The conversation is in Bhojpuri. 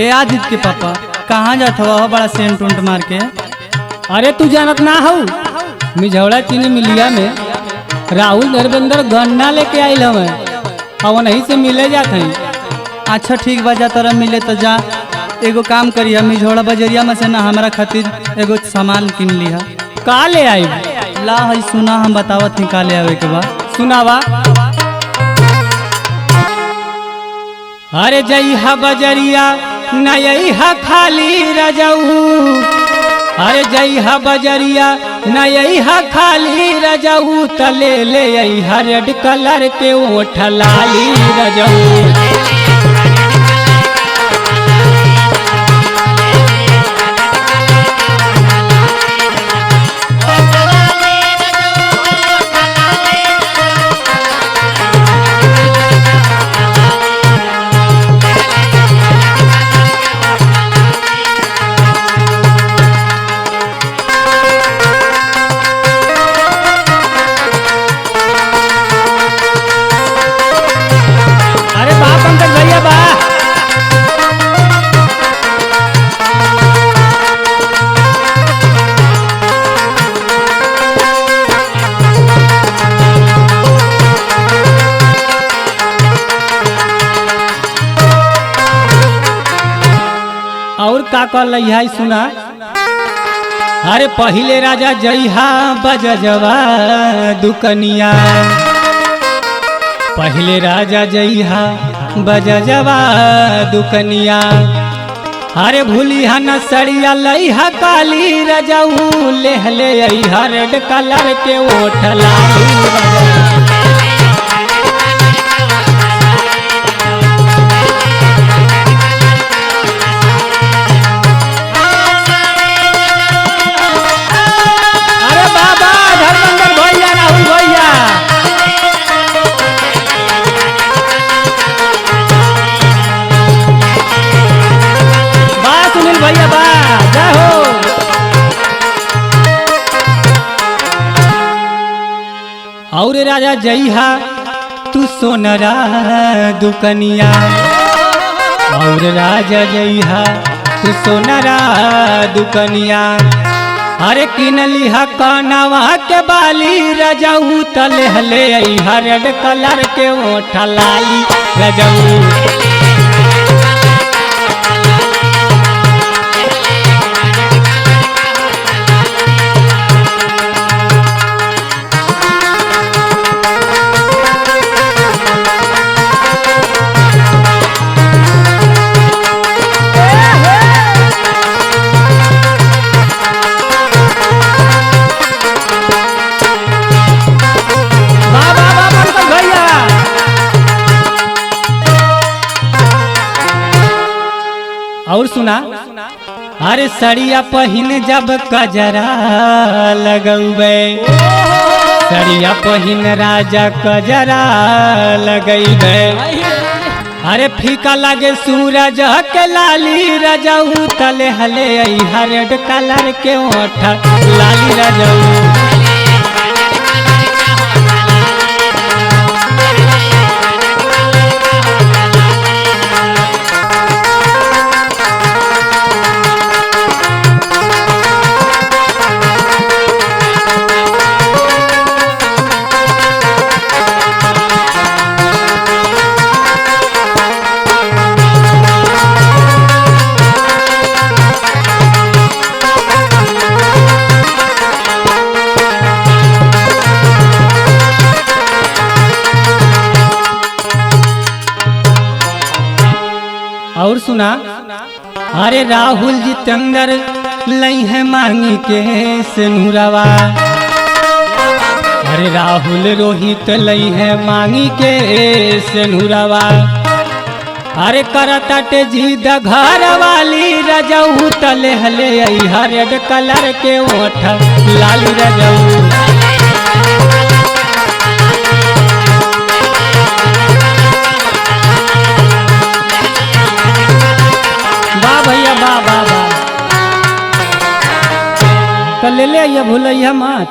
ए आदित्य के पापा कहाँ जात हवा बड़ा सेंट उंट मार के? अरे तू जानत ना हो मिझौड़ा चीनी मिलिया में राहुल धर्मेंद्र गन्ना लेके आयल हमें और वहीं से मिले जात हैं। अच्छा ठीक बा, जा तरह मिले तो जा। एगो काम करिया, मिझोड़ा बजरिया में से ना हमारा खातिर एगो सामान किन लिहा। का ले आई? ला है सुना, हम बतावत ही का ले आवे के बाद सुनावा। अरे जइहा बजरिया नयहा खाली रजऊ, अरे जइहा बजरिया नयहा खाली रजऊ, तले ले अइहा रेड कलर के ओठ लाली रजऊ। और का कहल है सुना। अरे पहिले राजा जइहा बजजवा दुकनिया, पहिले राजा जइहा बजजवा दुकनिया, अरे भूलिहा न सड़िया लइहा काली रजऊ, लेहले अइहा रेड कलर के ओठ लाली रजऊ। और राजा जइहा तू सोनरा दुकनिया, और राजा जइहा तू सोनरा दुकनिया, अरे किन लिहा कनवा के बाली रजऊ, तले हले अइहा रेड कलर के ओठ लाली रजऊ। और सुना। अरे सड़िया पहिन जब कजरा लगौबे, सड़िया पहिन राजा कजरा लगैबे, अरे फीका लगे सूरज के लाली रजऊ, तले हले अइहा रेड कलर के ओठ लाली रजऊ। और सुना। अरे राहुल जितेंद्र लई है मांगी के सिनुरवा, अरे राहुल रोहित लई है मांगी के सिनुरवा, अरे करताटे जीद घर वाली रजऊ, तले हले अइहा रेड कलर के ओठ लाली रजऊ। भैया बा बा बा ले ले भूलैया मत।